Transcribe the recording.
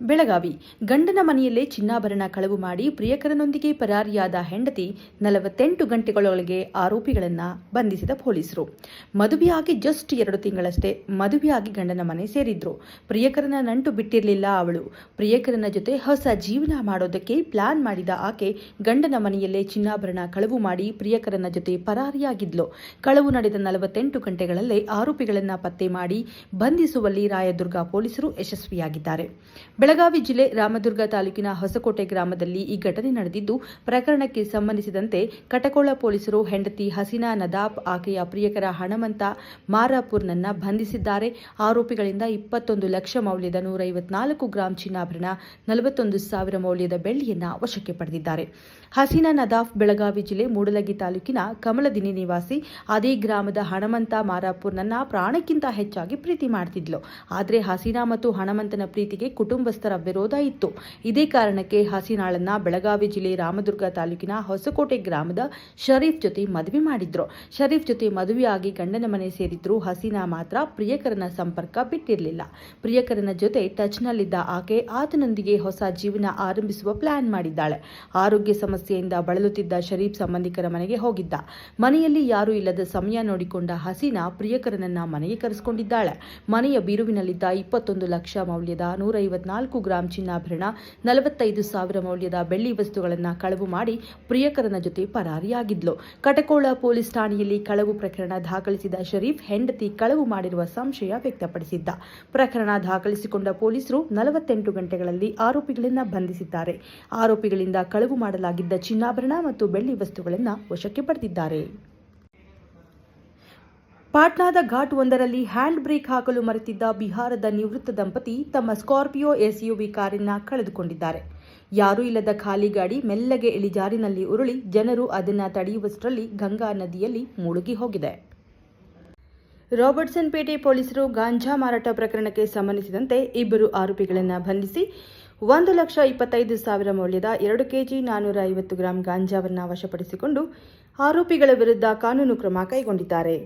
ಬೆಳಗಾವಿ ಗಂಡನ ಮನೆಯಲ್ಲೇ ಚಿನ್ನಾಭರಣ ಕಳವು ಮಾಡಿ ಪ್ರಿಯಕರನೊಂದಿಗೆ ಪರಾರಿಯಾದ ಹೆಂಡತಿ 48 ಗಂಟೆಗಳೊಳಗೆ ಆರೋಪಿಗಳನ್ನು ಬಂಧಿಸಿದ ಪೊಲೀಸರು. ಮದುವೆಯಾಗಿ ಜಸ್ಟ್ 2 ತಿಂಗಳಷ್ಟೇ ಮದುವೆಯಾಗಿ ಗಂಡನ ಮನೆ ಸೇರಿದ್ರು. ಪ್ರಿಯಕರನ ನಂಟು ಬಿಟ್ಟಿರಲಿಲ್ಲ ಅವಳು. ಪ್ರಿಯಕರನ ಜೊತೆ ಹೊಸ ಜೀವನ ಮಾಡೋದಕ್ಕೆ ಪ್ಲಾನ್ ಮಾಡಿದ ಆಕೆ ಗಂಡನ ಮನೆಯಲ್ಲೇ ಚಿನ್ನಾಭರಣ ಕಳವು ಮಾಡಿ ಪ್ರಿಯಕರನ ಜೊತೆ ಪರಾರಿಯಾಗಿದ್ಲು. ಕಳವು ನಡೆದ 48 ಗಂಟೆಗಳಲ್ಲೇ ಆರೋಪಿಗಳನ್ನು ಪತ್ತೆ ಮಾಡಿ ಬಂಧಿಸುವಲ್ಲಿ ರಾಯದುರ್ಗ ಪೊಲೀಸರು ಯಶಸ್ವಿಯಾಗಿದ್ದಾರೆ. ಬೆಳಗಾವಿ ಜಿಲ್ಲೆ ರಾಮದುರ್ಗ ತಾಲೂಕಿನ ಹೊಸಕೋಟೆ ಗ್ರಾಮದಲ್ಲಿ ಈ ಘಟನೆ ನಡೆದಿದ್ದು, ಪ್ರಕರಣಕ್ಕೆ ಸಂಬಂಧಿಸಿದಂತೆ ಕಟಕೋಳ ಪೊಲೀಸರು ಹೆಂಡತಿ ಹಸೀನಾ ನದಾಫ್, ಆಕೆಯ ಪ್ರಿಯಕರ ಹಣಮಂತ ಮಾರಾಪುರ್ನನ್ನ ಬಂಧಿಸಿದ್ದಾರೆ. ಆರೋಪಿಗಳಿಂದ 21 ಲಕ್ಷ ಮೌಲ್ಯದ 154 ಗ್ರಾಂ ಚಿನ್ನಾಭರಣ, 41,000 ಮೌಲ್ಯದ ಬೆಳ್ಳಿಯನ್ನ ವಶಕ್ಕೆ ಪಡೆದಿದ್ದಾರೆ. ಹಸೀನಾ ನದಾಫ್ ಬೆಳಗಾವಿ ಜಿಲ್ಲೆ ಮೂಡಲಗಿ ತಾಲೂಕಿನ ಕಮಲದಿನಿ ನಿವಾಸಿ. ಅದೇ ಗ್ರಾಮದ ಹಣಮಂತ ಮಾರಾಪುರ್ನನ್ನ ಪ್ರಾಣಕ್ಕಿಂತ ಹೆಚ್ಚಾಗಿ ಪ್ರೀತಿ ಮಾಡ್ತಿದ್ಲು. ಆದರೆ ಹಸೀನಾ ಮತ್ತು ಹಣಮಂತನ ಪ್ರೀತಿಗೆ ಕುಟುಂಬಸ್ಥರ ವಿರೋಧ ಇತ್ತು. ಇದೇ ಕಾರಣಕ್ಕೆ ಹಸೀನಾಳನ್ನ ಬೆಳಗಾವಿ ಜಿಲ್ಲೆ ರಾಮದುರ್ಗ ತಾಲೂಕಿನ ಹೊಸಕೋಟೆ ಗ್ರಾಮದ ಶರೀಫ್ ಜೊತೆ ಮದುವೆ ಮಾಡಿದ್ರು. ಶರೀಫ್ ಜೊತೆ ಮದುವೆಯಾಗಿ ಗಂಡನ ಮನೆ ಸೇರಿದ್ರು. ಹಸೀನಾ ಮಾತ್ರ ಪ್ರಿಯಕರನ ಸಂಪರ್ಕ ಬಿಟ್ಟಿರಲಿಲ್ಲ. ಪ್ರಿಯಕರನ ಜೊತೆ ಟಚ್ನಲ್ಲಿದ್ದ ಆಕೆ ಆತನೊಂದಿಗೆ ಹೊಸ ಜೀವನ ಆರಂಭಿಸುವ ಪ್ಲಾನ್ ಮಾಡಿದ್ದಾಳೆ. ಆರೋಗ್ಯ ಸಮಸ್ಯೆಯಿಂದ ಬಳಲುತ್ತಿದ್ದ ಶರೀಫ್ ಸಂಬಂಧಿಕರ ಮನೆಗೆ ಹೋಗಿದ್ದ. ಮನೆಯಲ್ಲಿ ಯಾರೂ ಇಲ್ಲದ ಸಮಯ ನೋಡಿಕೊಂಡ ಹಸೀನಾ ಪ್ರಿಯಕರನನ್ನ ಮನೆಗೆ ಕರೆಸಿಕೊಂಡಿದ್ದಾಳೆ. ಮನೆಯ ಬೀರುವಿನಲ್ಲಿದ್ದ 21 ಲಕ್ಷ ಮೌಲ್ಯದ 154 ಗ್ರಾಂ ಚಿನ್ನಾಭರಣ, 45,000 ಮೌಲ್ಯದ ಬೆಳ್ಳಿ ವಸ್ತುಗಳನ್ನು ಕಳವು ಮಾಡಿ ಪ್ರಿಯಕರನ ಜೊತೆ ಪರಾರಿಯಾಗಿದ್ಲು. ಕಟಕೋಳ ಪೊಲೀಸ್ ಠಾಣೆಯಲ್ಲಿ ಕಳವು ಪ್ರಕರಣ ದಾಖಲಿಸಿದ ಶರೀಫ್ ಹೆಂಡತಿ ಕಳವು ಮಾಡಿರುವ ಸಂಶಯ ವ್ಯಕ್ತಪಡಿಸಿದ್ದ. ಪ್ರಕರಣ ದಾಖಲಿಸಿಕೊಂಡ ಪೊಲೀಸರು 48 ಗಂಟೆಗಳಲ್ಲಿ ಆರೋಪಿಗಳನ್ನು ಬಂಧಿಸಿದ್ದಾರೆ. ಆರೋಪಿಗಳಿಂದ ಕಳವು ಮಾಡಲಾಗಿದ್ದ ಚಿನ್ನಾಭರಣ ಮತ್ತು ಬೆಳ್ಳಿ ವಸ್ತುಗಳನ್ನು ವಶಕ್ಕೆ ಪಡೆದಿದ್ದಾರೆ. ಪಾಟ್ನಾದ ಘಾಟ್ ಒಂದರಲ್ಲಿ ಹ್ಯಾಂಡ್ ಬ್ರೇಕ್ ಹಾಕಲು ಮರೆತಿದ್ದ ಬಿಹಾರದ ನಿವೃತ್ತ ದಂಪತಿ ತಮ್ಮ ಸ್ಕಾರ್ಪಿಯೋ ಎಸ್ಯುವಿ ಕಾರನ್ನು ಕಳೆದುಕೊಂಡಿದ್ದಾರೆ. ಯಾರೂ ಇಲ್ಲದ ಖಾಲಿ ಗಾಡಿ ಮೆಲ್ಲಗೆ ಇಳಿಜಾರಿನಲ್ಲಿ ಉರುಳಿ ಜನರು ಅದನ್ನು ತಡೆಯುವಷ್ಟರಲ್ಲಿ ಗಂಗಾ ನದಿಯಲ್ಲಿ ಮುಳುಗಿ ಹೋಗಿದೆ. ರಾಬರ್ಟ್ಸನ್ ಪೇಟೆ ಪೊಲೀಸರು ಗಾಂಜಾ ಮಾರಾಟ ಪ್ರಕರಣಕ್ಕೆ ಸಂಬಂಧಿಸಿದಂತೆ 2 ಆರೋಪಿಗಳನ್ನು ಬಂಧಿಸಿ 1,25,000 ಮೌಲ್ಯದ 2 ಕೆಜಿ 450 ಗ್ರಾಂ ಗಾಂಜಾವನ್ನು ವಶಪಡಿಸಿಕೊಂಡು ಆರೋಪಿಗಳ ವಿರುದ್ಧ ಕಾನೂನು ಕ್ರಮ ಕೈಗೊಂಡಿದ್ದಾರೆ.